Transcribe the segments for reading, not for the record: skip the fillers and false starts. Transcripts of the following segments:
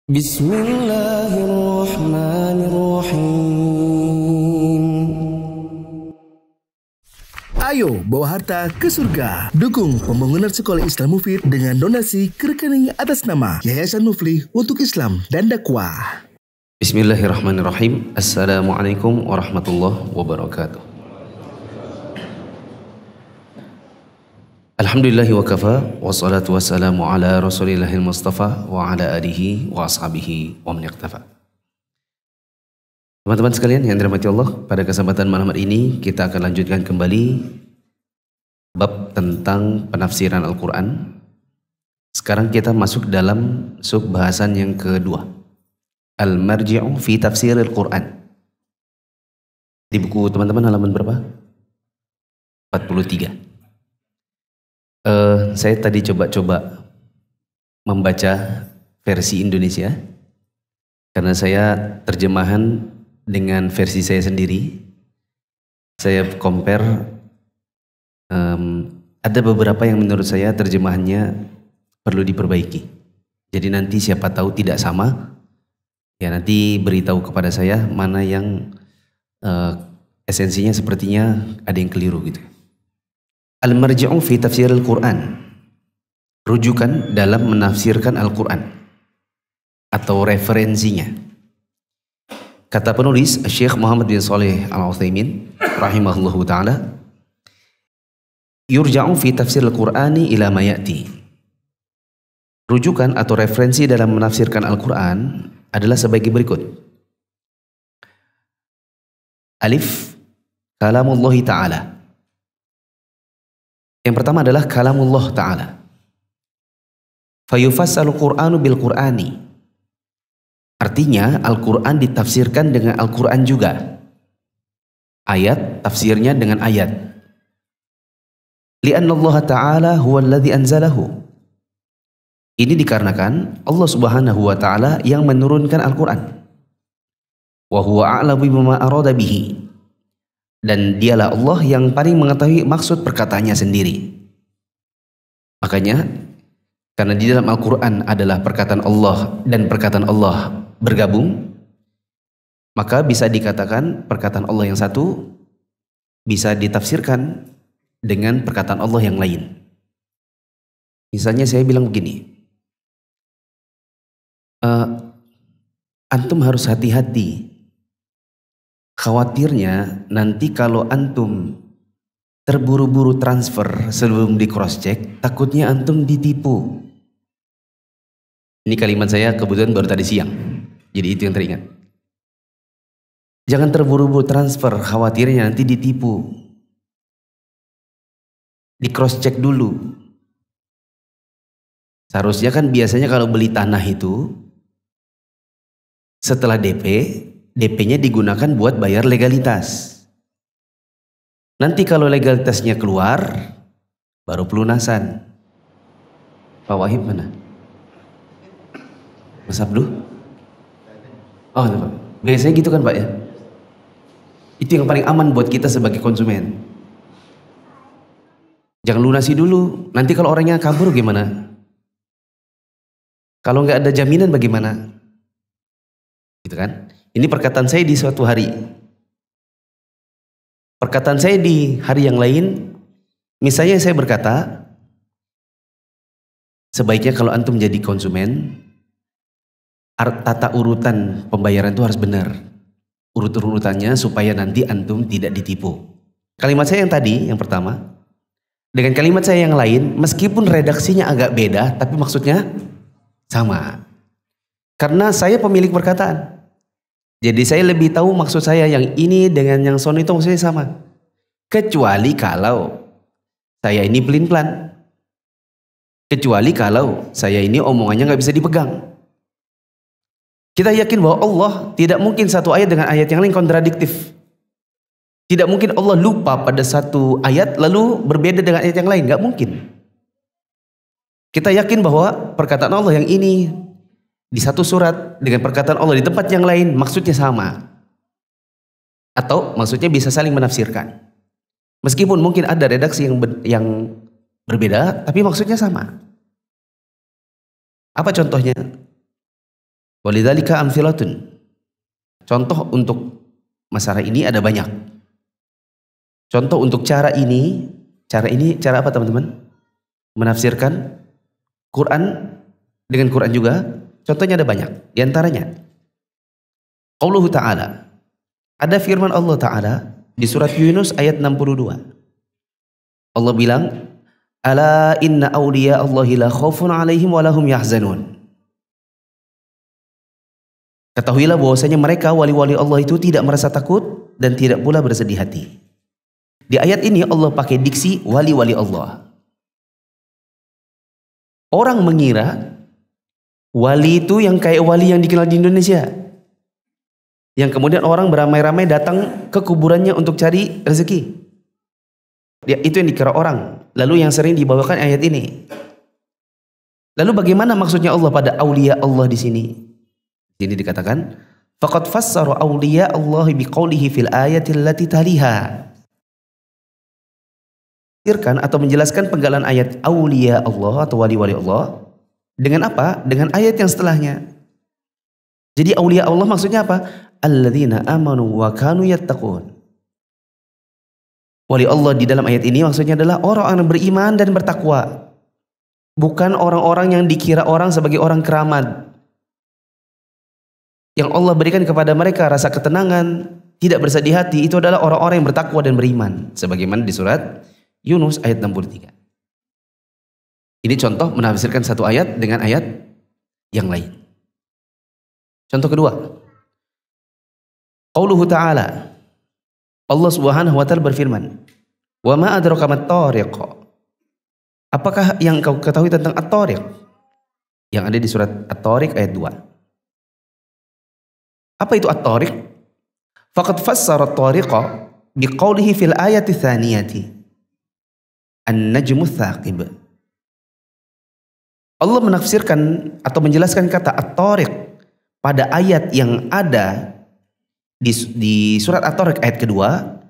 Bismillahirrahmanirrahim. Ayo bawa harta ke surga. Dukung pembangunan sekolah Islam Mufid dengan donasi ke rekening atas nama Yayasan Muflih untuk Islam dan Dakwah. Bismillahirrahmanirrahim. Assalamualaikum warahmatullahi wabarakatuh. Alhamdulillahi wa kafa, wassalatu wassalamu ala rasulillahil mustafa wa ala alihi wa ashabihi wa man iqtafa. Teman-teman sekalian yang dirahmati Allah, pada kesempatan malam hari ini kita akan lanjutkan kembali bab tentang penafsiran Al-Quran. Sekarang kita masuk dalam sub bahasan yang kedua, Al-Marji'u fi Tafsir Al-Quran. Di buku teman-teman halaman berapa? 43. Saya tadi coba-coba membaca versi Indonesia karena saya terjemahan dengan versi saya sendiri. Saya compare, ada beberapa yang menurut saya terjemahannya perlu diperbaiki. Jadi nanti siapa tahu tidak sama, ya nanti beritahu kepada saya mana yang esensinya sepertinya ada yang keliru gitu. Al-Marji'u fi Tafsir Al-Quran, rujukan dalam menafsirkan Al-Quran atau referensinya. Kata penulis Syekh Muhammad bin Shalih Al-Utsaimin rahimahullahu ta'ala, yurja'u fi tafsir Al-Qur'ani ila ma ya'ti. Rujukan atau referensi dalam menafsirkan Al-Quran adalah sebagai berikut. Alif, kalamullahi ta'ala. Yang pertama adalah kalamullah ta'ala. Fayufassalu Qur'anu bil Qur'ani. Artinya Al-Quran ditafsirkan dengan Al-Quran juga. Ayat tafsirnya dengan ayat. Li'anna Allah ta'ala huwa alladhi anzalahu. Ini dikarenakan Allah subhanahu wa ta'ala yang menurunkan Al-Quran. Wa huwa a'lamu bima arada bihi. Dan dialah Allah yang paling mengetahui maksud perkataannya sendiri. Makanya karena di dalam Al-Quran adalah perkataan Allah dan perkataan Allah bergabung, maka bisa dikatakan perkataan Allah yang satu bisa ditafsirkan dengan perkataan Allah yang lain. Misalnya saya bilang begini, antum harus hati-hati. Khawatirnya nanti kalau antum terburu-buru transfer sebelum di cross check, takutnya antum ditipu. Ini kalimat saya kebetulan baru tadi siang, jadi itu yang teringat. Jangan terburu-buru transfer, khawatirnya nanti ditipu. Di cross check dulu. Seharusnya kan biasanya kalau beli tanah itu setelah DP-nya digunakan buat bayar legalitas. Nanti kalau legalitasnya keluar, baru pelunasan. Pak Wahib mana? Mas Abduh? Oh, Pak. Biasanya gitu kan Pak ya? Itu yang paling aman buat kita sebagai konsumen. Jangan lunasi dulu. Nanti kalau orangnya kabur gimana? Kalau nggak ada jaminan bagaimana? Gitu kan? Ini perkataan saya di suatu hari. Perkataan saya di hari yang lain, misalnya saya berkata, sebaiknya kalau antum jadi konsumen, tata urutan pembayaran itu harus benar. Urut-urutannya supaya nanti antum tidak ditipu. Kalimat saya yang tadi, yang pertama, dengan kalimat saya yang lain, meskipun redaksinya agak beda, tapi maksudnya sama. Karena saya pemilik perkataan. Jadi saya lebih tahu maksud saya yang ini dengan yang sono itu maksudnya sama. Kecuali kalau saya ini pelin-pelan. Kecuali kalau saya ini omongannya nggak bisa dipegang. Kita yakin bahwa Allah tidak mungkin satu ayat dengan ayat yang lain kontradiktif. Tidak mungkin Allah lupa pada satu ayat lalu berbeda dengan ayat yang lain. Nggak mungkin. Kita yakin bahwa perkataan Allah yang ini di satu surat dengan perkataan Allah di tempat yang lain maksudnya sama, atau maksudnya bisa saling menafsirkan meskipun mungkin ada redaksi yang berbeda tapi maksudnya sama. Apa contohnya? Walidzalika amthilatun. Contoh untuk masalah ini ada banyak. Contoh untuk cara ini cara apa teman-teman? Menafsirkan Quran dengan Quran juga. Contohnya ada banyak. Di antaranya Qauluhu ta'ala. Ada firman Allah Ta'ala di surat Yunus ayat 62. Allah bilang, Ala inna awliya Allahi la khaufun alaihim wa lahum yahzanun. Ketahuilah bahwasanya mereka wali-wali Allah itu tidak merasa takut dan tidak pula bersedih hati. Di ayat ini Allah pakai diksi wali-wali Allah. Orang mengira wali itu yang kayak wali yang dikenal di Indonesia. Yang kemudian orang beramai-ramai datang ke kuburannya untuk cari rezeki. Itu yang dikira orang. Lalu yang sering dibawakan ayat ini. Lalu bagaimana maksudnya Allah pada aulia Allah di sini? Ini dikatakan, faqad fassara awliya Allah biqaulihi fil ayatil lati taliha. Atau menjelaskan penggalan ayat awliya Allah atau wali-wali Allah dengan apa? Dengan ayat yang setelahnya. Jadi awliya Allah maksudnya apa? Alladzina amanu wa kanu yattaqun. Wali Allah di dalam ayat ini maksudnya adalah orang-orang yang beriman dan bertakwa. Bukan orang-orang yang dikira orang sebagai orang keramat. Yang Allah berikan kepada mereka rasa ketenangan, tidak bersedih hati, itu adalah orang-orang yang bertakwa dan beriman. Sebagaimana di surat Yunus ayat 63. Ini contoh menafsirkan satu ayat dengan ayat yang lain. Contoh kedua. Qauluhu ta'ala. Allah Subhanahu wa ta'ala berfirman, "Wa ma adraka mat-tariq." Apakah yang kau ketahui tentang at-tariq? Yang ada di surat At-Tariq ayat 2. Apa itu at-tariq? Faqad fassara at-tariqa biqaulihi fil ayati tsaniyati. An-najmu tsaqib. Allah menafsirkan atau menjelaskan kata at-tariq pada ayat yang ada di surat At-Tariq ayat kedua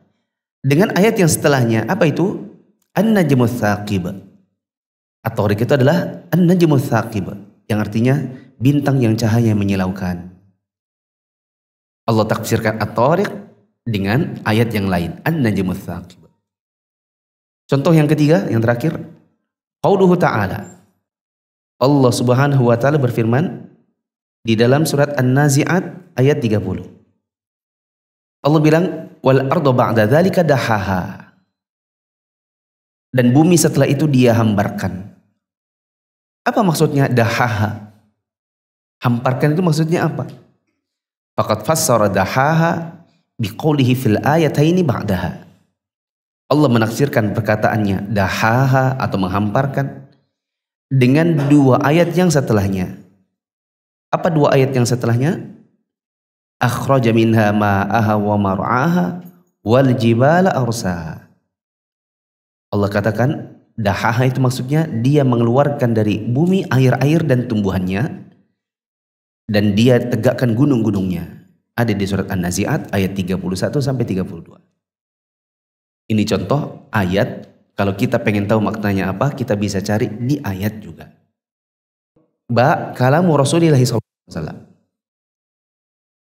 dengan ayat yang setelahnya. Apa itu? An-najmu tsaqib. At-tariq itu adalah an-najmu tsaqib yang artinya bintang yang cahaya menyilaukan. Allah tafsirkan at-tariq dengan ayat yang lain, an-najmu tsaqib. Contoh yang ketiga, yang terakhir, qauluhu ta'ala. Allah Subhanahu wa taala berfirman di dalam surat An-Nazi'at ayat 30. Allah bilang, wal arda ba'da dzalika dahaha. Dan bumi setelah itu dia hambarkan. Apa maksudnya dahaha? Hamparkan itu maksudnya apa? Faqad fassara dahaha biqaulihi fil ayataini ba'daha. Allah menafsirkan perkataannya dahaha atau menghamparkan dengan dua ayat yang setelahnya. Apa dua ayat yang setelahnya? Akhraja minha ma'aha wa mar'aha wal jibala arsaha. Allah katakan dahaha itu maksudnya dia mengeluarkan dari bumi air-air dan tumbuhannya. Dan dia tegakkan gunung-gunungnya. Ada di surat An-Nazi'at ayat 31 sampai 32. Ini contoh ayat. Kalau kita pengen tahu maknanya apa, kita bisa cari di ayat juga. Kalamu Rasulillah SAW.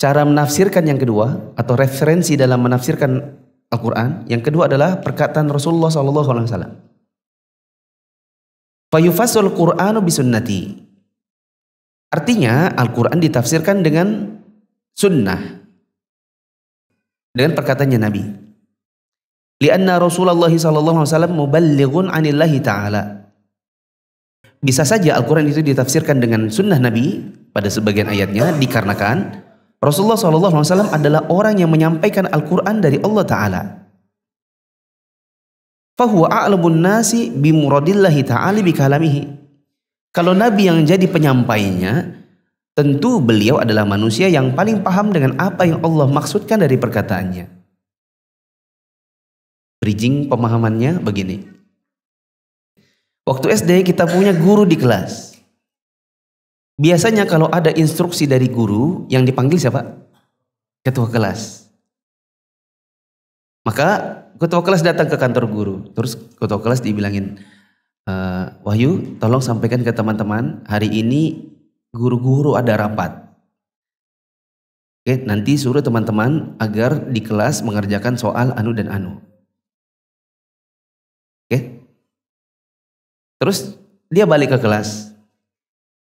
Cara menafsirkan yang kedua atau referensi dalam menafsirkan Al-Quran yang kedua adalah perkataan Rasulullah SAW. Fayufassul Qur'anu bisunnati. Artinya Al-Quran ditafsirkan dengan sunnah. Dengan perkataannya Nabi. Lianna Rasulullah SAW muballighun anillahi ta'ala. Bisa saja Al-Quran itu ditafsirkan dengan sunnah Nabi pada sebagian ayatnya dikarenakan Rasulullah SAW adalah orang yang menyampaikan Al-Quran dari Allah Ta'ala. Fahuwa a'lamun nasi bimuradillahi ta'ala bikalamihi. Kalau Nabi yang jadi penyampainya, tentu beliau adalah manusia yang paling paham dengan apa yang Allah maksudkan dari perkataannya. Bridging pemahamannya begini. Waktu SD kita punya guru di kelas. Biasanya kalau ada instruksi dari guru, yang dipanggil siapa? Ketua kelas. Maka ketua kelas datang ke kantor guru. Terus ketua kelas dibilangin, Wahyu, tolong sampaikan ke teman-teman, hari ini guru-guru ada rapat. Oke, nanti suruh teman-teman agar di kelas mengerjakan soal anu dan anu. Oke. Terus dia balik ke kelas.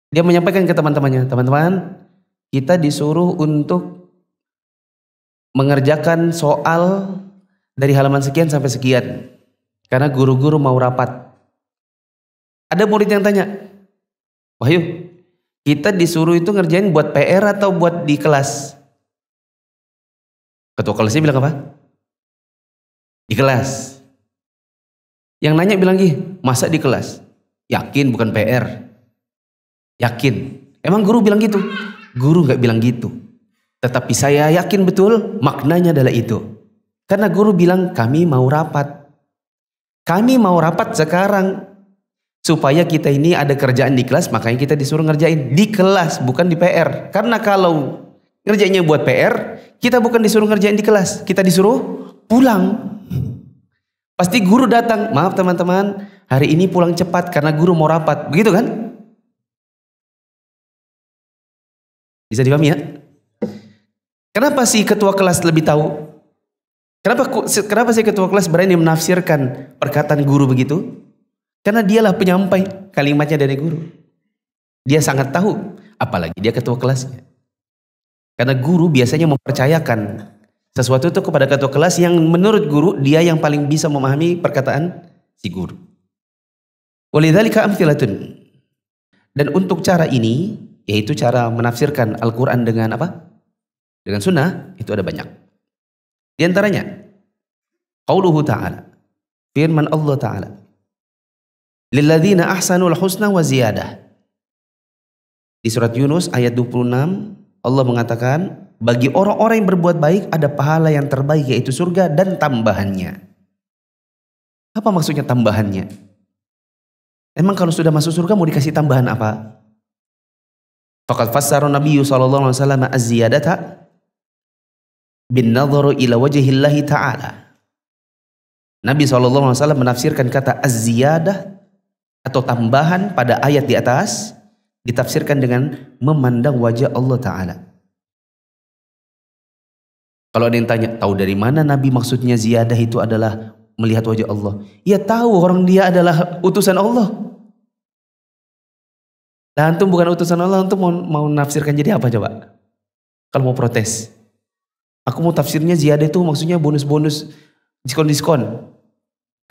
Dia menyampaikan ke teman-temannya, teman-teman, kita disuruh untuk mengerjakan soal dari halaman sekian sampai sekian. Karena guru-guru mau rapat. Ada murid yang tanya, Wahyu, kita disuruh itu ngerjain buat PR atau buat di kelas? Ketua kelasnya bilang apa? Di kelas. Yang nanya bilang masa di kelas? Yakin bukan PR? Yakin. Emang guru bilang gitu? Guru nggak bilang gitu. Tetapi saya yakin betul maknanya adalah itu. Karena guru bilang kami mau rapat. Kami mau rapat sekarang. Supaya kita ini ada kerjaan di kelas, makanya kita disuruh ngerjain di kelas, bukan di PR. Karena kalau ngerjainnya buat PR, kita bukan disuruh ngerjain di kelas, kita disuruh pulang. Pasti guru datang, maaf teman-teman, hari ini pulang cepat karena guru mau rapat, begitu kan? Bisa dipahami ya? Kenapa sih ketua kelas lebih tahu? Kenapa sih ketua kelas berani menafsirkan perkataan guru begitu? Karena dialah penyampai kalimatnya dari guru. Dia sangat tahu, apalagi dia ketua kelasnya. Karena guru biasanya mempercayakan sesuatu itu kepada ketua kelas yang menurut guru dia yang paling bisa memahami perkataan si guru. Walidzalika amtsilatun. Dan untuk cara ini, yaitu cara menafsirkan Al-Quran dengan apa? Dengan sunnah, itu ada banyak. Di antaranya, qauluhu ta'ala, firman Allah Ta'ala, lilladzina ahsanul husna wa ziyadah. Di surat Yunus ayat 26 Allah mengatakan bagi orang-orang yang berbuat baik ada pahala yang terbaik yaitu surga dan tambahannya. Apa maksudnya tambahannya? Emang kalau sudah masuk surga mau dikasih tambahan apa? Faqad fassara Nabi sallallahu alaihi wasallam az-ziyadata bin nadharu ila wajhillahi ta'ala. Nabi sallallahu alaihi wasallam menafsirkan kata az-ziyadah atau tambahan pada ayat di atas ditafsirkan dengan memandang wajah Allah Ta'ala. Kalau ada yang tanya, tahu dari mana Nabi maksudnya ziyadah itu adalah melihat wajah Allah? Ya tahu, orang dia adalah utusan Allah. Nah antum bukan utusan Allah, antum mau nafsirkan jadi apa coba? Kalau mau protes. Aku mau tafsirnya ziyadah itu maksudnya bonus-bonus, diskon-diskon.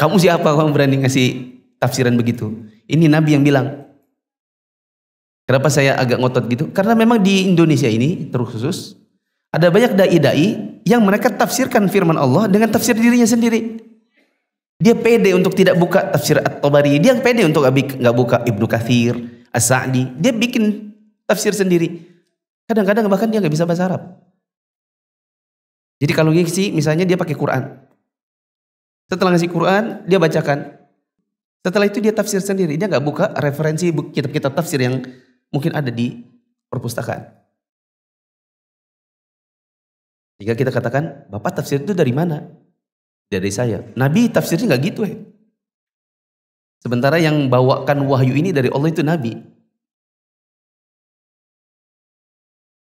Kamu siapa kamu berani ngasih tafsiran begitu? Ini Nabi yang bilang. Kenapa saya agak ngotot gitu? Karena memang di Indonesia ini terkhusus ada banyak dai-dai yang mereka tafsirkan firman Allah dengan tafsir dirinya sendiri. Dia pede untuk tidak buka tafsir At-Tabari, dia pede untuk nggak buka Ibnu Katsir, As-Sa'di. Dia bikin tafsir sendiri. Kadang-kadang bahkan dia nggak bisa bahasa Arab. Jadi kalau ngisi misalnya dia pakai Quran. Setelah ngasih Quran dia bacakan. Setelah itu dia tafsir sendiri. Dia nggak buka referensi kitab-kitab tafsir yang mungkin ada di perpustakaan. Jika kita katakan, Bapak tafsir itu dari mana? Dari saya. Nabi tafsirnya nggak gitu ya. Sementara yang bawakan wahyu ini dari Allah itu Nabi.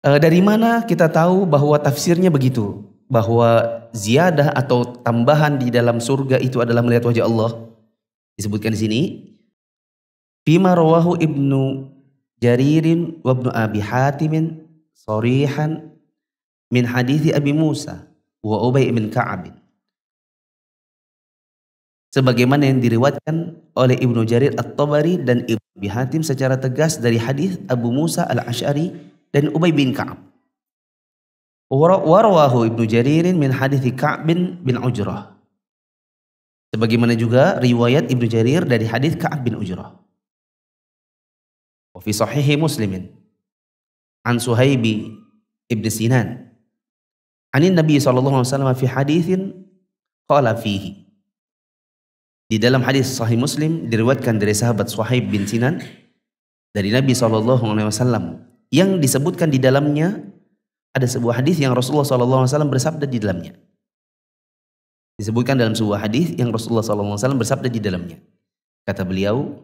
Dari mana kita tahu bahwa tafsirnya begitu? Bahwa ziyadah atau tambahan di dalam surga itu adalah melihat wajah Allah. Disebutkan di sini. Fima rawahu Ibnu Jaririn wa Ibnu Abi Hatimin sarihan min hadithi Abi Musa wa Ubay bin Ka'ab. Sebagaimana yang diriwayatkan oleh Ibnu Jarir At-Tabari dan Ibnu Abi Hatim secara tegas dari hadis Abu Musa Al-Asy'ari dan Ubay bin Ka'ab. Wa rawahu Ibnu Jaririn min hadithi Ka'b bin Ujrah. Sebagaimana juga riwayat Ibnu Jarir dari hadis Ka'ab bin Ujrah. Wa fi sahihi Muslimin an Suhaibi ibn Sinan anin Nabi sallallahu alaihi wasallam fi haditsin qala fihi. Di dalam hadis Sahih Muslim diriwayatkan dari sahabat Suhaib bin Sinan dari Nabi sallallahu alaihi wasallam yang disebutkan di dalamnya ada sebuah hadis yang Rasulullah sallallahu alaihi wasallam bersabda di dalamnya. Disebutkan dalam sebuah hadis yang Rasulullah sallallahu alaihi wasallam bersabda di dalamnya. Kata beliau,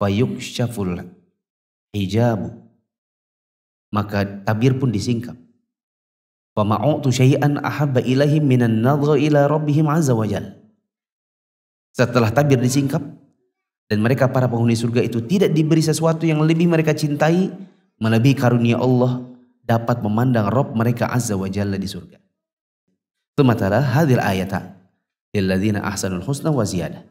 "Fayukshaful hijabu." Maka tabir pun disingkap. Wa ma'utu syai'an ahabba ilaihim minan nadhri ila rabbihim azza wa jalla. Setelah tabir disingkap dan mereka para penghuni surga itu tidak diberi sesuatu yang lebih mereka cintai melebihi karunia Allah dapat memandang Rabb mereka azza wa jalla di surga. Sementara hadil ayata lilladzina ahsanul husna wa ziyadah.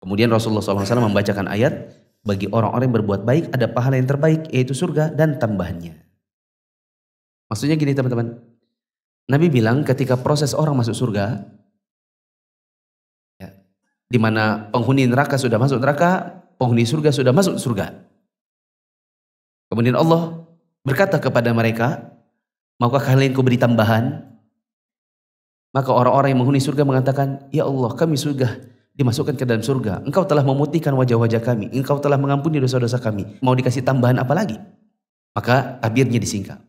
Kemudian Rasulullah SAW membacakan ayat, bagi orang-orang yang berbuat baik ada pahala yang terbaik yaitu surga dan tambahannya. Maksudnya gini teman-teman, Nabi bilang ketika proses orang masuk surga, ya, di mana penghuni neraka sudah masuk neraka, penghuni surga sudah masuk surga. Kemudian Allah berkata kepada mereka, maukah kalian kuberi tambahan? Maka orang-orang yang menghuni surga mengatakan, ya Allah, kami sudah dimasukkan ke dalam surga. Engkau telah memutihkan wajah-wajah kami. Engkau telah mengampuni dosa-dosa kami. Mau dikasih tambahan apa lagi? Maka tabirnya disingkap.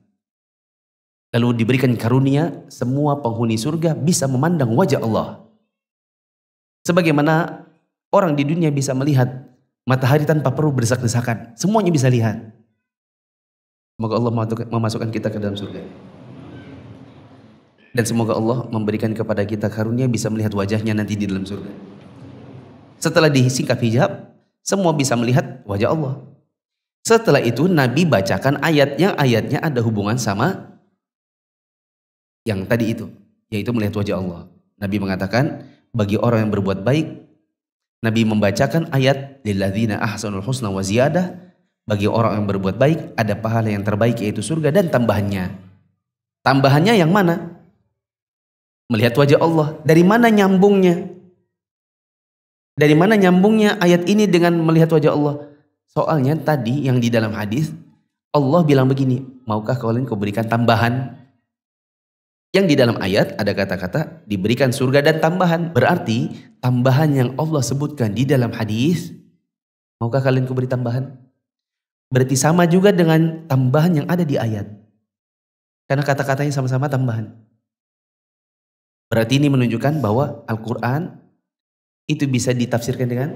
Lalu diberikan karunia, semua penghuni surga bisa memandang wajah Allah. Sebagaimana orang di dunia bisa melihat matahari tanpa perlu berdesak-desakan. Semuanya bisa lihat. Semoga Allah memasukkan kita ke dalam surga. Dan semoga Allah memberikan kepada kita karunia bisa melihat wajahnya nanti di dalam surga. Setelah disingkap hijab, semua bisa melihat wajah Allah. Setelah itu Nabi bacakan ayat yang ayatnya ada hubungan sama yang tadi itu, yaitu melihat wajah Allah. Nabi mengatakan bagi orang yang berbuat baik, Nabi membacakan ayat lilladzina ahsanul husna wa ziyadah. Bagi orang yang berbuat baik ada pahala yang terbaik yaitu surga dan tambahannya. Tambahannya yang mana? Melihat wajah Allah. Dari mana nyambungnya? Dari mana nyambungnya ayat ini dengan melihat wajah Allah? Soalnya tadi yang di dalam hadis Allah bilang begini, maukah kalian kuberikan tambahan? Yang di dalam ayat ada kata-kata diberikan surga dan tambahan. Berarti tambahan yang Allah sebutkan di dalam hadis, maukah kalian kuberi tambahan? Berarti sama juga dengan tambahan yang ada di ayat. Karena kata-katanya sama-sama tambahan. Berarti ini menunjukkan bahwa Al-Quran itu bisa ditafsirkan dengan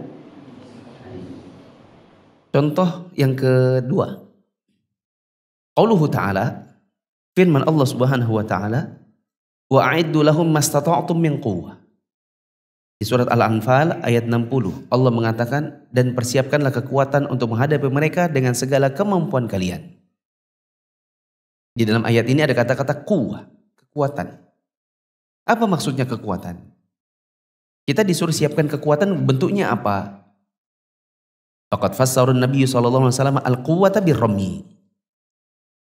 contoh yang kedua. Qauluhu ta'ala, firman Allah subhanahu wa ta'ala, wa'iddu lahum mastata'tum min quwwah. Di surat Al-Anfal ayat 60, Allah mengatakan, dan persiapkanlah kekuatan untuk menghadapi mereka dengan segala kemampuan kalian. Di dalam ayat ini ada kata-kata quwwah, kekuatan. Apa maksudnya kekuatan? Kita disuruh siapkan kekuatan, bentuknya apa? Faqad fassarun Nabi sallallahu alaihi wasallam al-quwwata bir-ramy.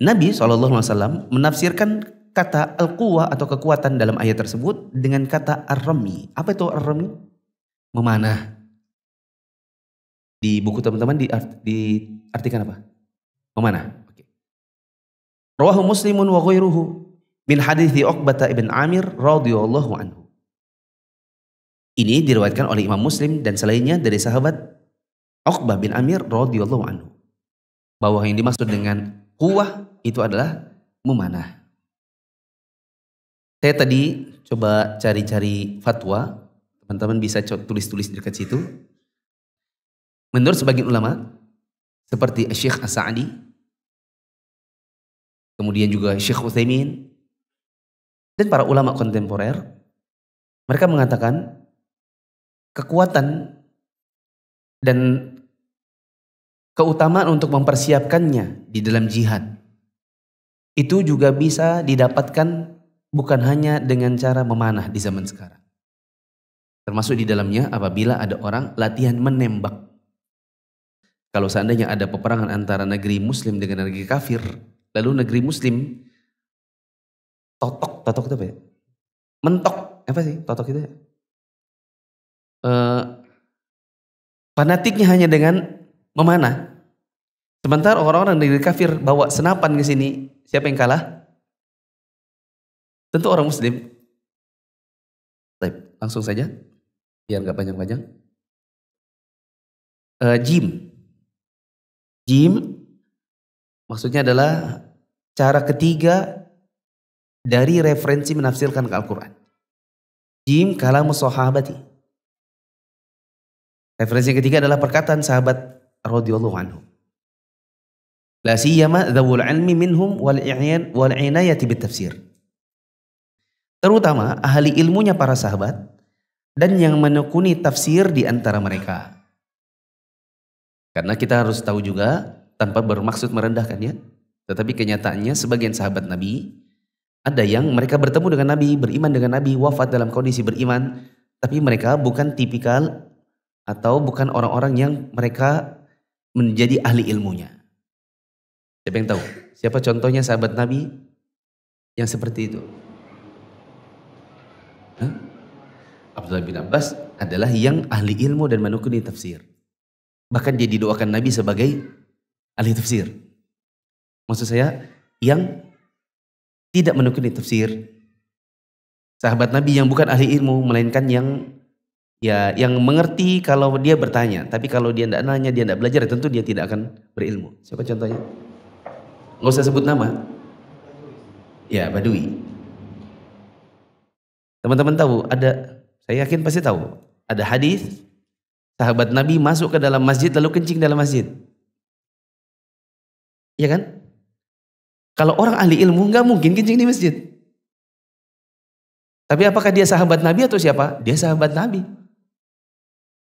Nabi sallallahu alaihi wasallam menafsirkan kata al-quwwah atau kekuatan dalam ayat tersebut dengan kata ar-ramy. Apa itu ar-ramy? Memanah. Di buku teman-teman diartikan apa? Memanah. Rawahu Muslimun wa ghairuhu min hadithi Uqbah ibn Amir radhiyallahu anhu. Ini diriwayatkan oleh Imam Muslim dan selainnya dari sahabat Uqbah bin Amir radhiyallahu anhu, bahwa yang dimaksud dengan quwwah itu adalah memanah. Saya tadi coba cari-cari fatwa, teman-teman bisa tulis-tulis di dekat situ. Menurut sebagian ulama seperti Syekh As-Sa'di, kemudian juga Syekh Utsaimin, dan para ulama kontemporer, mereka mengatakan kekuatan dan keutamaan untuk mempersiapkannya di dalam jihad itu juga bisa didapatkan bukan hanya dengan cara memanah di zaman sekarang. Termasuk di dalamnya apabila ada orang latihan menembak. Kalau seandainya ada peperangan antara negeri muslim dengan negeri kafir, lalu negeri muslim totok itu apa ya? Mentok, apa sih totok itu ya? Fanatiknya hanya dengan memanah. Sementara orang-orang negeri kafir bawa senapan ke sini, siapa yang kalah? Tentu orang muslim. Baik, langsung saja, biar nggak panjang-panjang. Jim maksudnya adalah cara ketiga dari referensi menafsirkan Al-Quran. Jim kalamu sahabati. Referensi yang ketiga adalah perkataan sahabat radhiyallahu anhu. La siyama dzawul ilmi minhum wal inayati bitafsir. Terutama ahli ilmunya para sahabat dan yang menekuni tafsir di antara mereka. Karena kita harus tahu juga, tanpa bermaksud merendahkan ya, tetapi kenyataannya sebagian sahabat Nabi ada yang mereka bertemu dengan Nabi, beriman dengan Nabi, wafat dalam kondisi beriman, tapi mereka bukan tipikal atau bukan orang-orang yang mereka menjadi ahli ilmunya. Siapa yang tahu? Siapa contohnya sahabat Nabi yang seperti itu? Abdullah bin Abbas adalah yang ahli ilmu dan menekuni tafsir. Bahkan dia didoakan Nabi sebagai ahli tafsir. Maksud saya yang tidak menekuni tafsir. Sahabat Nabi yang bukan ahli ilmu, melainkan yang mengerti kalau dia bertanya. Tapi kalau dia tidak nanya, dia tidak belajar, tentu dia tidak akan berilmu. Siapa contohnya? Nggak usah sebut nama. Ya, Badui. Teman-teman tahu, saya yakin pasti tahu, ada hadis sahabat Nabi masuk ke dalam masjid lalu kencing dalam masjid. Iya kan? Kalau orang ahli ilmu nggak mungkin kencing di masjid. Tapi apakah dia sahabat Nabi atau siapa? Dia sahabat Nabi.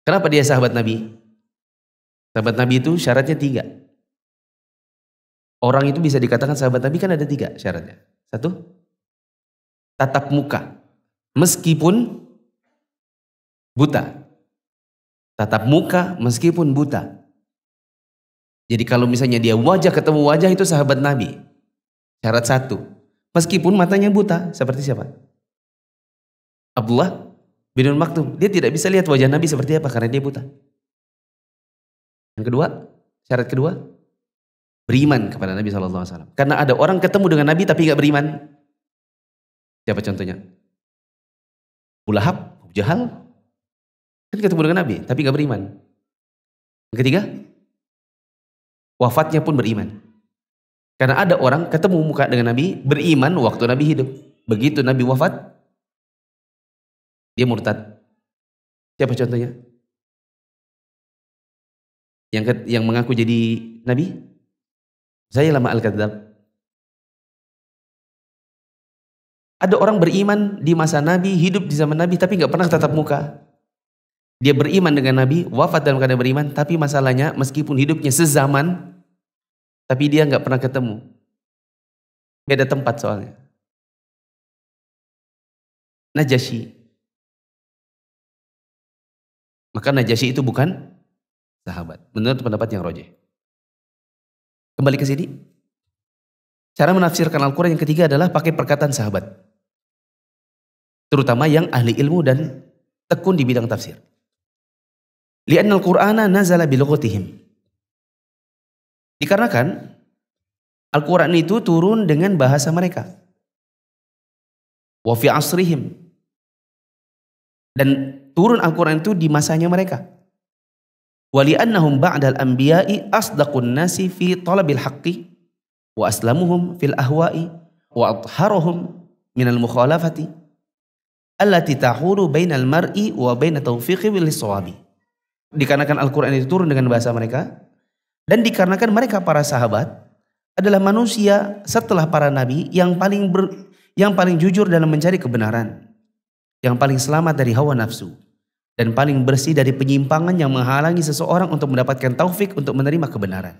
Kenapa dia sahabat Nabi? Sahabat Nabi itu syaratnya 3. Orang itu bisa dikatakan sahabat Nabi kan ada 3 syaratnya. 1, tatap muka. Meskipun buta. Tatap muka meskipun buta. Jadi kalau misalnya dia wajah ketemu wajah, itu sahabat Nabi. Syarat 1. Meskipun matanya buta. Seperti siapa? Abdullah bin Maktum. Dia tidak bisa lihat wajah Nabi seperti apa karena dia buta. Yang kedua, syarat kedua, beriman kepada Nabi SAW. Karena ada orang ketemu dengan Nabi tapi gak beriman. Siapa contohnya? Abu Lahab, Abu Jahal. Kan ketemu dengan Nabi tapi gak beriman. Yang ketiga, wafatnya pun beriman. Karena ada orang ketemu muka dengan Nabi, beriman waktu Nabi hidup. Begitu Nabi wafat, dia murtad. Siapa contohnya? Yang mengaku jadi Nabi? Saya lama Al-Kadzab. Ada orang beriman di masa Nabi, hidup di zaman Nabi, tapi nggak pernah tatap muka. Dia beriman dengan Nabi, wafat dalam keadaan beriman, tapi masalahnya meskipun hidupnya sezaman, tapi dia nggak pernah ketemu. Beda tempat soalnya. Najasyi. Maka Najasyi itu bukan sahabat. Menurut pendapat yang rajih. Kembali ke sini. Cara menafsirkan Al-Quran yang ketiga adalah pakai perkataan sahabat. Terutama yang ahli ilmu dan tekun di bidang tafsir. Li'anna al-Qur'ana nazala bilughatihim. Dikarenakan Al-Quran itu turun dengan bahasa mereka. Wa fi asrihim. Dan turun Al-Quran itu di masanya mereka. Wa li'annahum ba'dal anbiya'i asdaqun nasi fi talabil haqqi wa aslamuhum fil ahwa'i wa adharuhum minal mukhalafati allati tahulu bainal mar'i wa baina taufiqi lis sawabi. Dikarenakan Al-Quran itu turun dengan bahasa mereka, dan dikarenakan mereka para sahabat adalah manusia setelah para nabi yang paling jujur dalam mencari kebenaran, yang paling selamat dari hawa nafsu, dan paling bersih dari penyimpangan yang menghalangi seseorang untuk mendapatkan taufik untuk menerima kebenaran.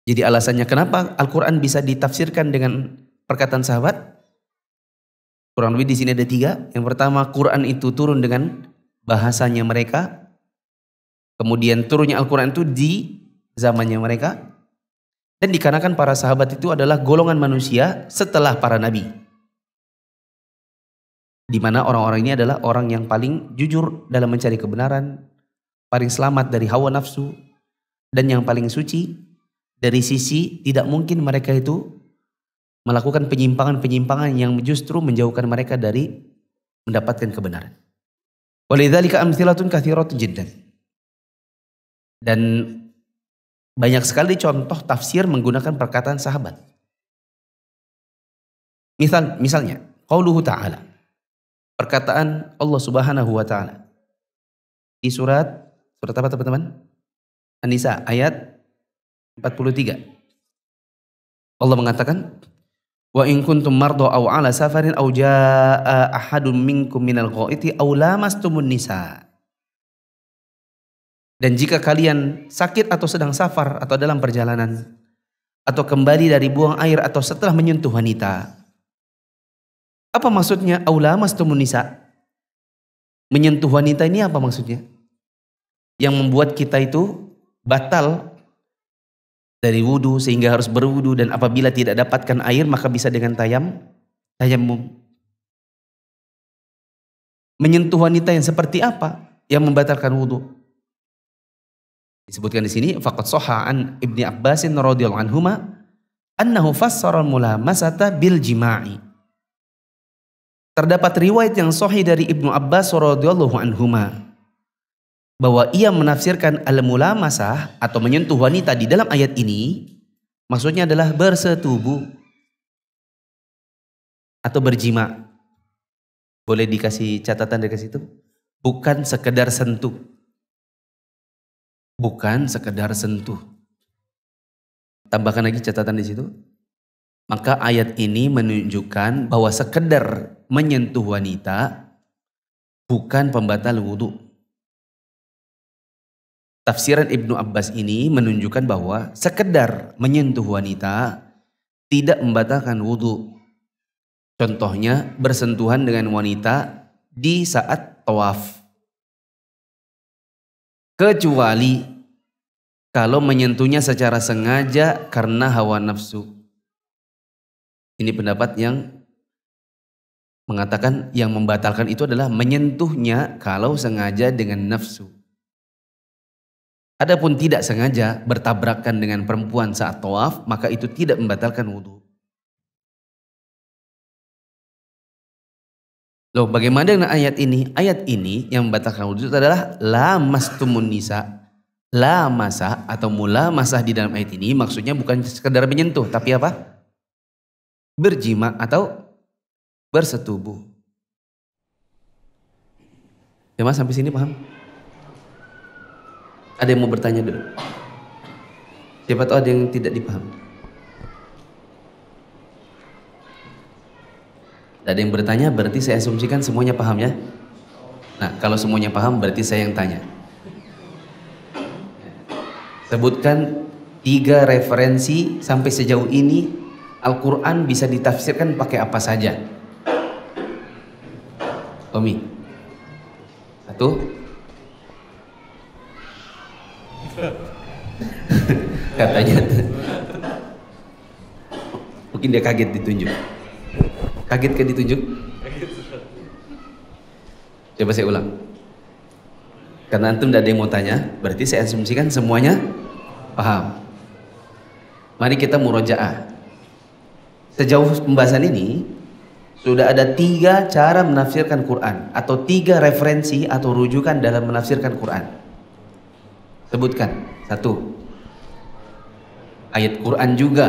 Jadi alasannya kenapa Al-Quran bisa ditafsirkan dengan perkataan sahabat? Kurang lebih di sini ada 3. Yang pertama, Quran itu turun dengan bahasanya mereka. Kemudian turunnya Al-Quran itu di zamannya mereka. Dan dikarenakan para sahabat itu adalah golongan manusia setelah para nabi. Di mana orang-orang ini adalah orang yang paling jujur dalam mencari kebenaran, paling selamat dari hawa nafsu, dan yang paling suci dari sisi tidak mungkin mereka itu melakukan penyimpangan-penyimpangan yang justru menjauhkan mereka dari mendapatkan kebenaran. Walidzalika amtsilatun katsiratun jiddan. Dan banyak sekali contoh tafsir menggunakan perkataan sahabat. Misalnya, qauluhu ta'ala. Perkataan Allah Subhanahu wa taala. Di surat apa teman-teman? An-Nisa ayat 43. Allah mengatakan, wa in kuntum mardo aw ala safarin aw jaa ahadun minkum minal ghaiti aw lamastumun nisa. Dan jika kalian sakit atau sedang safar atau dalam perjalanan atau kembali dari buang air atau setelah menyentuh wanita. Apa maksudnya aw lamastumun nisa? Menyentuh wanita ini apa maksudnya? Yang membuat kita itu batal dari wudu sehingga harus berwudu, dan apabila tidak dapatkan air maka bisa dengan tayamum. Menyentuh wanita yang seperti apa yang membatalkan wudu? Disebutkan di sini, faqad shahha an Ibni Abbasin radhiyallahu anhuma annahu fassara mulamasata bil jima'i. Terdapat riwayat yang sahih dari Ibnu Abbas radhiyallahu anhuma bahwa ia menafsirkan al-mulamasah atau menyentuh wanita di dalam ayat ini maksudnya adalah bersetubuh atau berjima. Boleh dikasih catatan dari situ? Bukan sekedar sentuh. Bukan sekedar sentuh. Tambahkan lagi catatan di situ. Maka ayat ini menunjukkan bahwa sekedar menyentuh wanita bukan pembatal wudu. Tafsiran Ibnu Abbas ini menunjukkan bahwa sekedar menyentuh wanita tidak membatalkan wudu. Contohnya bersentuhan dengan wanita di saat tawaf. Kecuali kalau menyentuhnya secara sengaja karena hawa nafsu. Ini pendapat yang mengatakan yang membatalkan itu adalah menyentuhnya kalau sengaja dengan nafsu. Adapun tidak sengaja bertabrakan dengan perempuan saat tawaf, maka itu tidak membatalkan wudhu. Loh, bagaimana dengan ayat ini? Ayat ini yang membatalkan wudhu adalah lamastumun nisa. Lamasah atau mulamasah di dalam ayat ini maksudnya bukan sekedar menyentuh, tapi apa? Berjima atau bersetubuh. Ya mas, sampai sini paham? Ada yang mau bertanya dulu? Siapa tahu ada yang tidak dipaham. Ada yang bertanya berarti saya asumsikan semuanya paham ya. Nah, kalau semuanya paham berarti saya yang tanya. Sebutkan 3 referensi sampai sejauh ini Al-Quran bisa ditafsirkan pakai apa saja. Tommy. 1. Katanya mungkin dia kaget ditunjuk. Kaget kan ditunjuk? Coba saya ulang. Karena antum tidak ada yang mau tanya, berarti saya asumsikan semuanya paham. Mari kita murojaah. Sejauh pembahasan ini sudah ada 3 cara menafsirkan Quran atau 3 referensi atau rujukan dalam menafsirkan Quran. Sebutkan. 1. Ayat Quran juga.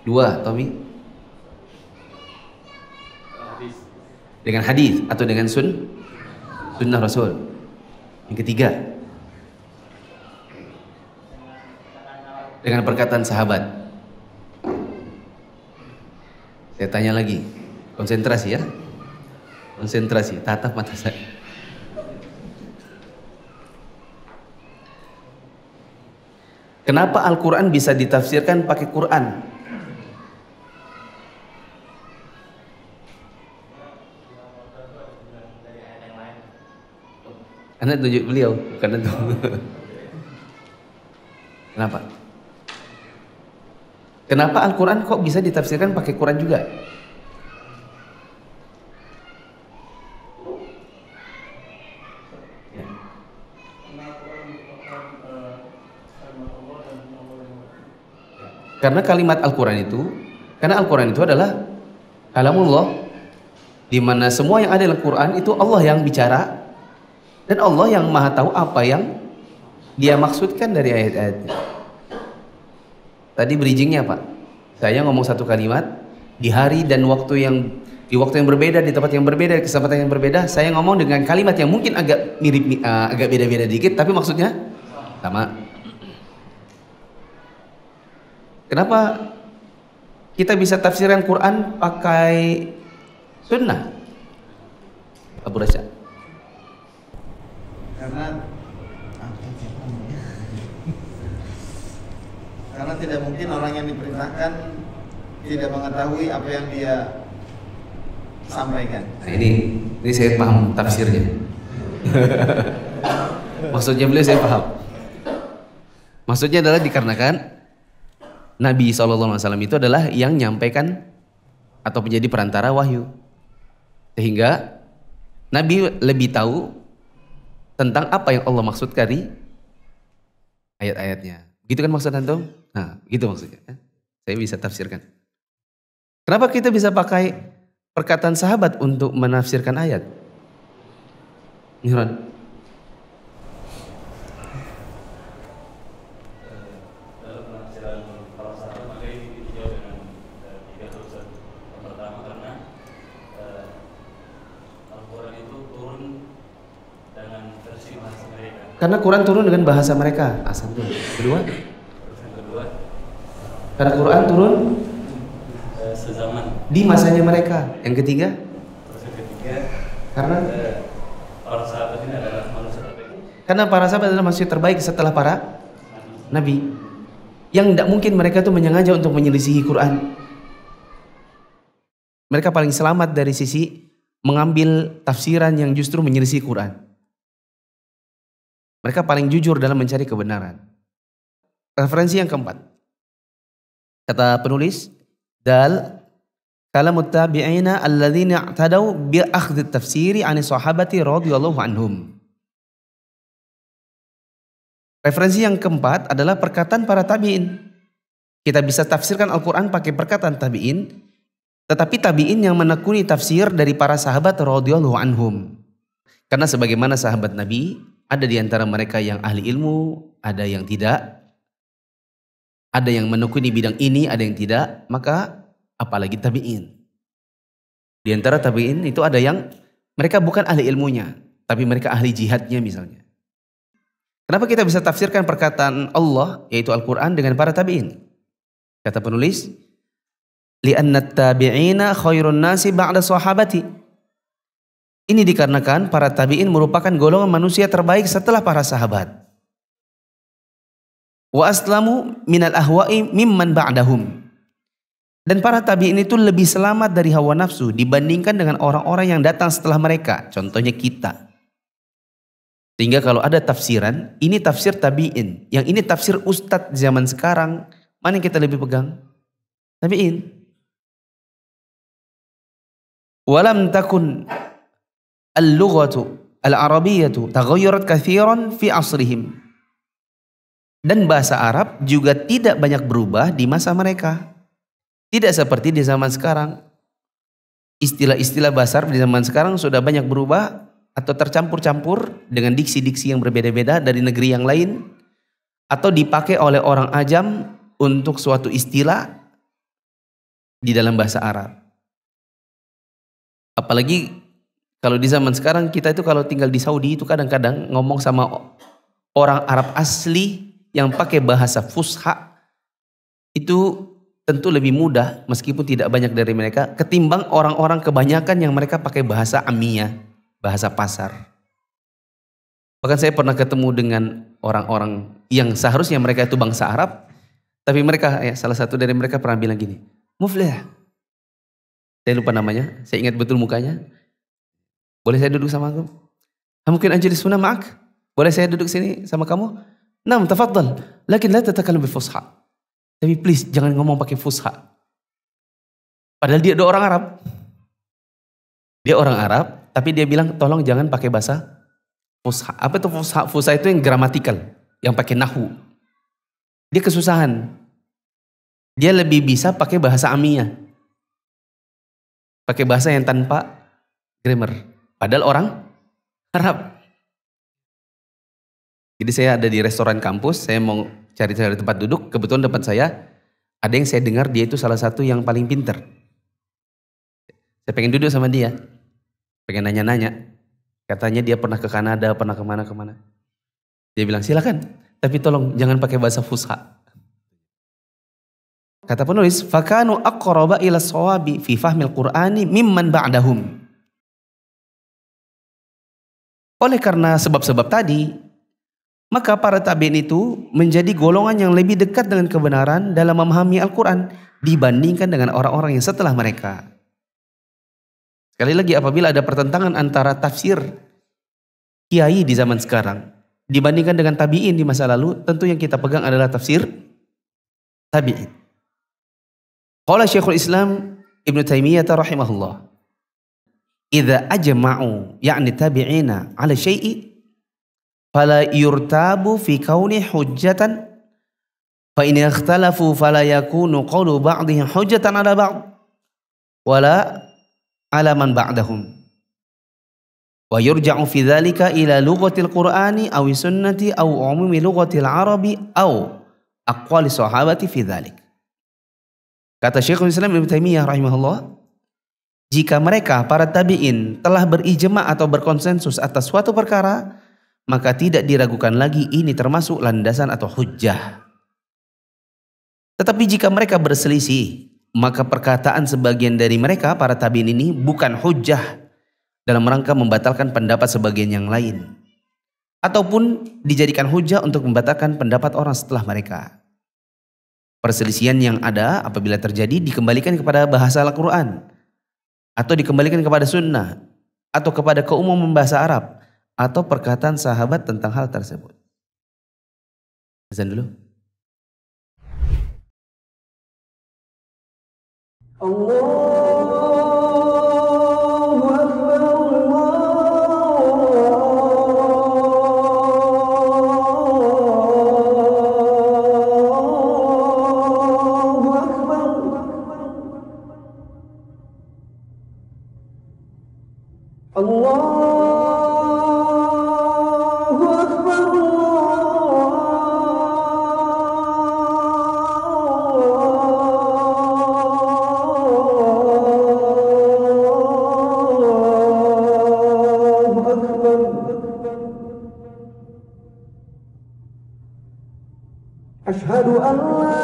2, Tommy. Dengan hadis atau dengan sunnah Rasul. Yang ketiga, dengan perkataan sahabat. Saya tanya lagi, konsentrasi ya, konsentrasi, tatap mata saya. Kenapa Al-Quran bisa ditafsirkan pakai Quran? Anda tunjuk beliau, bukan itu. Kenapa? Kenapa Al-Quran kok bisa ditafsirkan pakai Quran juga? Ya. Karena kalimat Al-Quran itu, karena Al-Quran itu adalah kalamullah, di mana semua yang ada dalam Quran itu Allah yang bicara. Dan Allah yang maha tahu apa yang dia maksudkan dari ayat-ayatnya. Tadi bridgingnya Pak, saya ngomong satu kalimat di hari dan waktu yang berbeda, di tempat yang berbeda, di kesempatan yang berbeda, saya ngomong dengan kalimat yang mungkin agak mirip, agak beda-beda dikit, tapi maksudnya sama. Kenapa kita bisa tafsiran Quran pakai sunnah? Abu Rasya. Karena tidak mungkin orang yang diperintahkan tidak mengetahui apa yang dia sampaikan. Nah, ini saya paham tafsirnya. Maksudnya beliau saya paham. Maksudnya adalah dikarenakan Nabi SAW itu adalah yang menyampaikan atau menjadi perantara wahyu, sehingga Nabi lebih tahu tentang apa yang Allah maksudkan di ayat-ayatnya. Gitu kan maksud antum? Nah, gitu maksudnya. Saya bisa tafsirkan. Kenapa kita bisa pakai perkataan sahabat untuk menafsirkan ayat? Nihran. Dalam penafsiran para sahabat maka ini dijawab dengan 3 urusan. Yang pertama karena Al-Quran itu turun dengan versi bahasa mereka. Karena Quran turun dengan bahasa mereka. Asal tuh. Kedua, Yang kedua, karena Quran turun sezaman. di masanya mereka. Yang ketiga, Terus yang ketiga, karena para sahabat ini adalah manusia terbaik. karena para sahabat adalah manusia terbaik setelah para nabi. Yang tidak mungkin mereka itu menyengaja untuk menyelisihi Quran. Mereka paling selamat dari sisi mengambil tafsiran yang justru menyelisih Quran. Mereka paling jujur dalam mencari kebenaran. Referensi yang keempat. Kata penulis, dal kalamut tabi'ina alladzina i'tadaw bi akhdhi tafsiri 'ani sahabati radhiyallahu anhum. Referensi yang keempat adalah perkataan para tabi'in. Kita bisa tafsirkan Al-Quran pakai perkataan tabi'in, tetapi tabi'in yang menekuni tafsir dari para sahabat radhiyallahu anhum. Karena sebagaimana sahabat Nabi, ada di antara mereka yang ahli ilmu, ada yang tidak. Ada yang menekuni bidang ini, ada yang tidak. Maka apalagi tabi'in. Di antara tabi'in itu ada yang mereka bukan ahli ilmunya, tapi mereka ahli jihadnya misalnya. Kenapa kita bisa tafsirkan perkataan Allah, yaitu Al-Quran, dengan para tabi'in? Kata penulis, li'anna tabi'ina khairun nasi ba'da sahabati. Ini dikarenakan para tabi'in merupakan golongan manusia terbaik setelah para sahabat. Wa aslamu minal ahwa'i mimman ba'dahum. Dan para tabi'in itu lebih selamat dari hawa nafsu dibandingkan dengan orang-orang yang datang setelah mereka. Contohnya kita. Sehingga kalau ada tafsiran, ini tafsir tabi'in. Yang ini tafsir ustadz zaman sekarang. Mana yang kita lebih pegang? Tabi'in. Walam takun al-lughatu al-arabiyyatu taghayyarat katsiran fi asrihim. Dan bahasa Arab juga tidak banyak berubah di masa mereka. Tidak seperti di zaman sekarang. Istilah-istilah bahasa Arab di zaman sekarang sudah banyak berubah atau tercampur-campur dengan diksi-diksi yang berbeda-beda dari negeri yang lain, atau dipakai oleh orang ajam untuk suatu istilah di dalam bahasa Arab. Apalagi kalau di zaman sekarang kita itu kalau tinggal di Saudi itu kadang-kadang ngomong sama orang Arab asli yang pakai bahasa fusha itu tentu lebih mudah meskipun tidak banyak dari mereka ketimbang orang-orang kebanyakan yang mereka pakai bahasa amiyah, bahasa pasar. Bahkan saya pernah ketemu dengan orang-orang yang seharusnya mereka itu bangsa Arab, tapi mereka, salah satu dari mereka pernah bilang gini, Muflih, saya lupa namanya, saya ingat betul mukanya, boleh saya duduk sama kamu? Mungkin ajlis huna ma'ak? Boleh saya duduk sini sama kamu? Naam, tafaddal, lakin la tatakallam bil fusha. Tapi please jangan ngomong pakai fusha. Padahal dia orang Arab. Dia orang Arab, tapi dia bilang tolong jangan pakai bahasa fusha. Apa itu fusha? Fusha itu yang gramatikal, yang pakai nahu. Dia kesusahan. Dia lebih bisa pakai bahasa amiyah. Pakai bahasa yang tanpa grammar. Padahal orang Arab. Jadi saya ada di restoran kampus, saya mau cari-cari tempat duduk, kebetulan tempat saya ada yang saya dengar dia itu salah satu yang paling pinter. Saya pengen duduk sama dia, pengen nanya-nanya. Katanya dia pernah ke Kanada, pernah kemana-kemana. Dia bilang silakan, tapi tolong jangan pakai bahasa fusha. Kata penulis, fakanu aqraba ila shawabi fi fahmil Qur'ani mimman ba'dahum. Oleh karena sebab-sebab tadi, maka para tabi'in itu menjadi golongan yang lebih dekat dengan kebenaran dalam memahami Al-Quran dibandingkan dengan orang-orang yang setelah mereka. Sekali lagi, apabila ada pertentangan antara tafsir kiai di zaman sekarang dibandingkan dengan tabi'in di masa lalu, tentu yang kita pegang adalah tafsir tabi'in. Qala Syekhul Islam Ibn Taimiyah rahimahullah, idza ajma'u ya'ni tabi'ina 'ala syai'i fala yurtabu fi kauni hujjatan fa in ikhtalafu fala yakunu qawlu ba'dihim hujjatan 'ala ba'd wala 'ala man ba'dahum wa yurja'u fi dzalika ila lughatil qur'ani aw sunnati aw umumi lughatil arabi aw aqwali sahabati fi dzalik. Kata Syekhul Islam Ibnu Taimiyah rahimahullah, jika mereka para tabi'in telah berijma atau berkonsensus atas suatu perkara, maka tidak diragukan lagi ini termasuk landasan atau hujjah. Tetapi jika mereka berselisih, maka perkataan sebagian dari mereka para tabi'in ini bukan hujjah dalam rangka membatalkan pendapat sebagian yang lain, ataupun dijadikan hujjah untuk membatalkan pendapat orang setelah mereka. Perselisihan yang ada apabila terjadi dikembalikan kepada bahasa Al-Quran, atau dikembalikan kepada sunnah, atau kepada keumuman bahasa Arab, atau perkataan sahabat tentang hal tersebut. Azan dulu. Asyhadu an la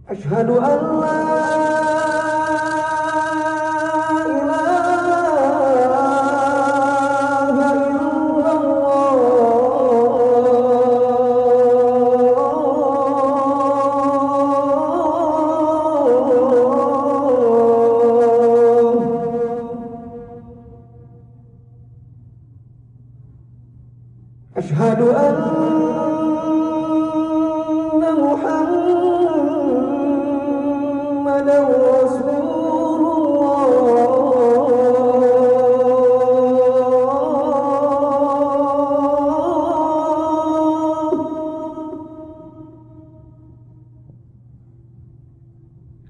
Asyhadu an la Asyhadu anna Muhammadan Rasulullah.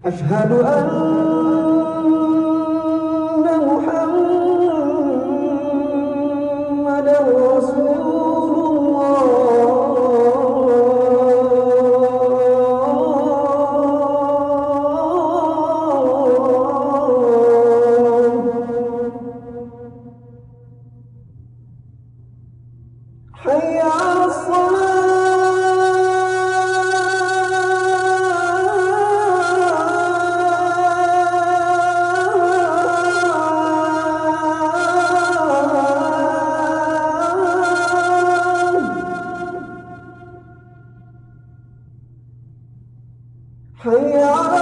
Asyhadu anna Muhammadan Rasulullah. حي على الصلاة حي على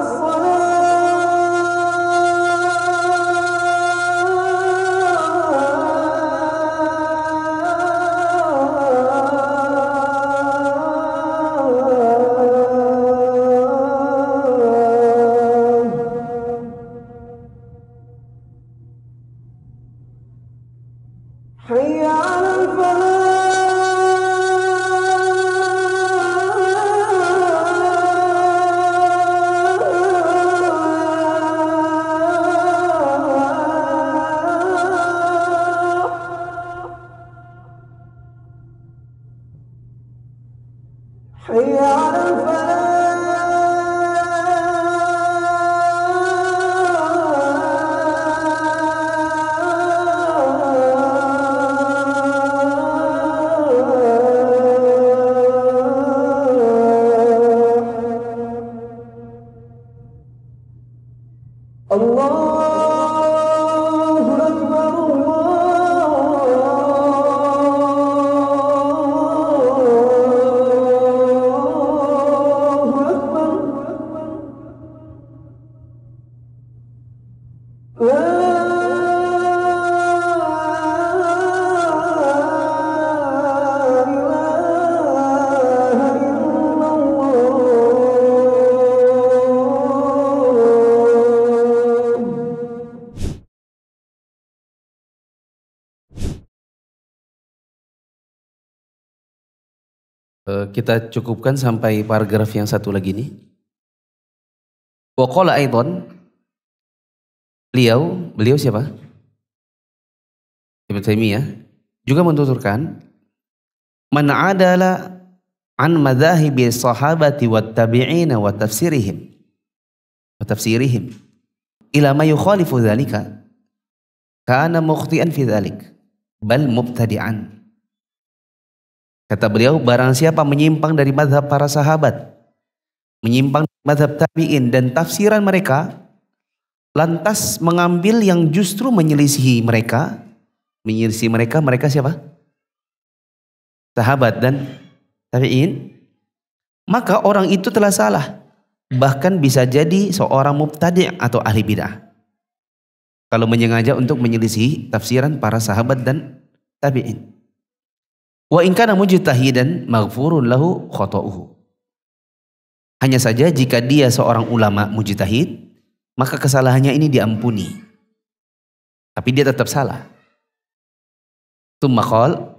حي على الفلاح حي على الفلاح الله أكبر الله أكبر لا إله إلا الله. Kita cukupkan sampai paragraf yang satu lagi nih. Wa qala aidan, beliau siapa? Ibnu Taimiyah juga menuturkan, man adala an madhahibi sahabati wat tabi'ina wa tafsirihim ila ma yukhalifu dzalika kana mukhti'an fi dzalik bal mubtadi'an. Kata beliau, barang siapa menyimpang dari mazhab para sahabat, menyimpang dari mazhab tabi'in dan tafsiran mereka, lantas mengambil yang justru menyelisihi mereka siapa? Sahabat dan tabi'in, maka orang itu telah salah. Bahkan bisa jadi seorang mubtadi' atau ahli bid'ah kalau menyengaja untuk menyelisihi tafsiran para sahabat dan tabi'in. Wa in kana mujtahidan maghfurun lahu khata'uhu. Hanya saja jika dia seorang ulama mujtahid, maka kesalahannya ini diampuni. Tapi dia tetap salah. Tsumma qala,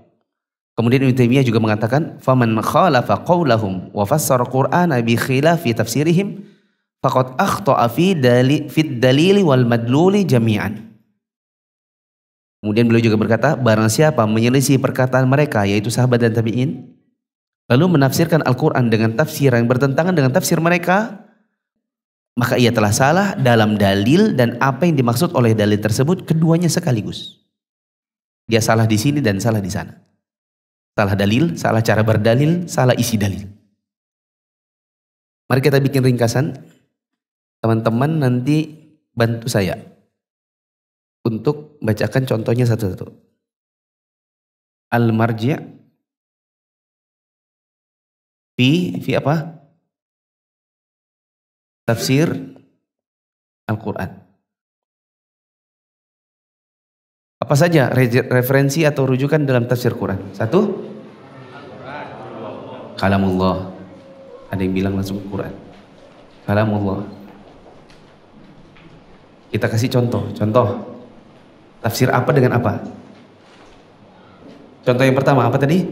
kemudian Ibnu Taimiyah juga mengatakan, faman khalafa qaulahum wa fassara Qur'ana bi khilafi tafsirihim faqad akhta'a fi dalili wal madluli jami'an. Kemudian beliau juga berkata, barang siapa menyelisih perkataan mereka, yaitu sahabat dan tabi'in, lalu menafsirkan Al-Quran dengan tafsir yang bertentangan dengan tafsir mereka, maka ia telah salah dalam dalil dan apa yang dimaksud oleh dalil tersebut, keduanya sekaligus. Dia salah di sini dan salah di sana. Salah dalil, salah cara berdalil, salah isi dalil. Mari kita bikin ringkasan. Teman-teman nanti bantu saya untuk bacakan contohnya satu-satu. Al-marji' fi apa? Tafsir Al-Quran. Apa saja referensi atau rujukan dalam tafsir Quran? Satu, kalamullah. Ada yang bilang langsung Quran. Kalamullah. Kita kasih contoh. Tafsir apa dengan apa? Contoh yang pertama apa tadi?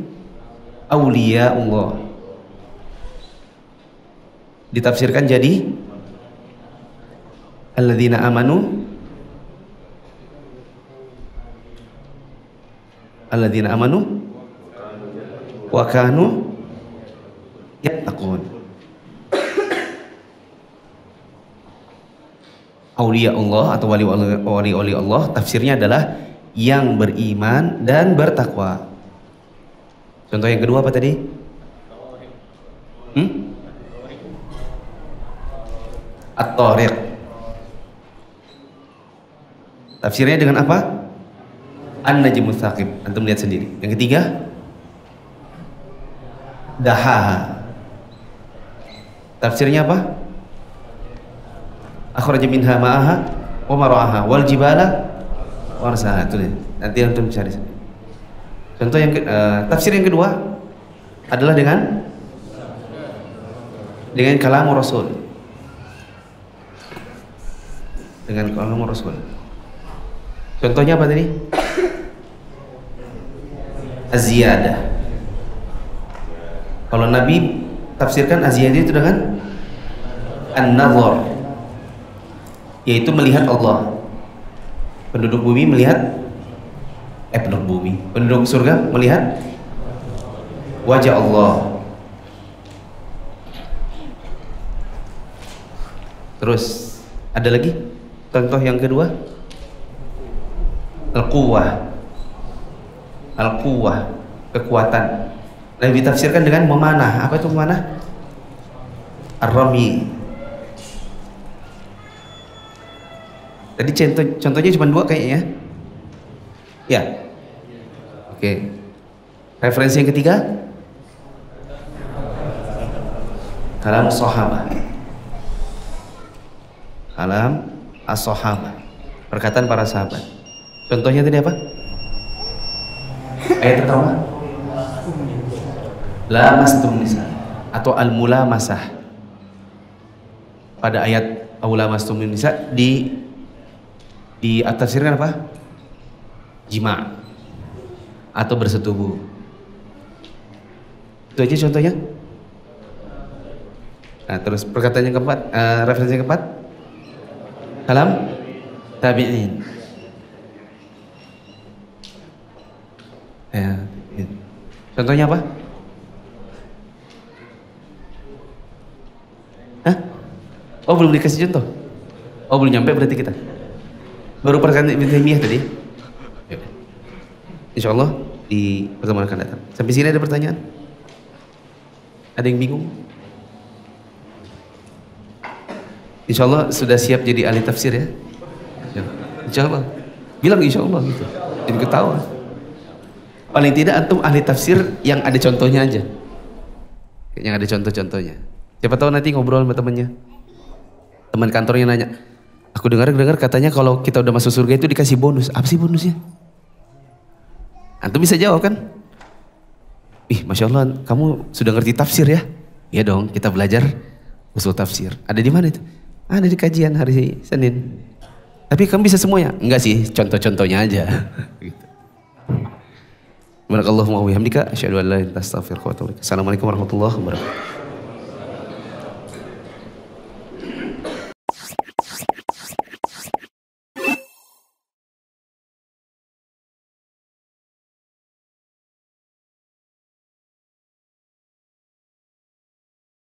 Aulia Allah. Ditafsirkan jadi alladzina amanu wa kanu yattaqun. Aulia Allah atau wali Allah, tafsirnya adalah yang beriman dan bertakwa. Contoh yang kedua apa tadi? At-Tariq. Tafsirnya dengan apa? An-Najmus Tsaqib. Antum lihat sendiri. Yang ketiga, Dahaha. Tafsirnya apa? Akhraja minha ma'aha wa mar'aha wal jibala warsaha. Itu nanti antum cari sendiri. Contoh yang tafsir yang kedua adalah dengan kalam Rasul. Dengan kalam Rasul. Contohnya apa tadi? Az-ziyadah. Kalau Nabi tafsirkan az-ziyadah itu dengan an-nazar, yaitu melihat Allah. Penduduk bumi melihat penduduk surga melihat wajah Allah. Terus ada lagi contoh yang kedua, al-quwwah, al-quwwah, kekuatan. Dan ditafsirkan dengan memanah. Apa itu memanah? Ar-rami. Tadi contohnya cuma 2 kayaknya. Ya. Oke. Referensi yang ketiga, kalam sahabah. Kalam as-sahabah, perkataan para sahabat. Contohnya tadi apa? Ayat pertama, lamastum nisa atau al-mulamasah. Pada ayat lamastum nisa ditafsirkan apa? Jima atau bersetubuh. Itu aja contohnya. Nah, terus perkataan yang keempat, referensi yang keempat, kalam tabi'in. Ya, contohnya apa? Hah? Oh, belum dikasih contoh. Oh, belum nyampe berarti kita. Baru perkataan Ibnu Taimiyah tadi. Insya Allah di pertemuan akan datang. Sampai sini ada pertanyaan? Ada yang bingung? Insya Allah sudah siap jadi ahli tafsir ya? Insya Allah. Bilang insya Allah gitu. Jadi ketawa. Paling tidak antum ahli tafsir yang ada contohnya aja. Yang ada contoh-contohnya. Siapa tahu nanti ngobrol sama temennya. Teman kantornya nanya, aku dengar katanya kalau kita udah masuk surga itu dikasih bonus. Apa sih bonusnya? Antum bisa jawab kan? Ih, Masya Allah, kamu sudah ngerti tafsir ya? Iya dong, kita belajar usul tafsir. Ada di mana itu? Ada di kajian hari Senin. Tapi kamu bisa semuanya? Enggak sih, contoh-contohnya aja. Gitu. Barakallahu wa bihamdika, asyhadu an la ilaha illa anta astaghfiruka wa atubu ilaik. Assalamualaikum warahmatullahi wabarakatuh.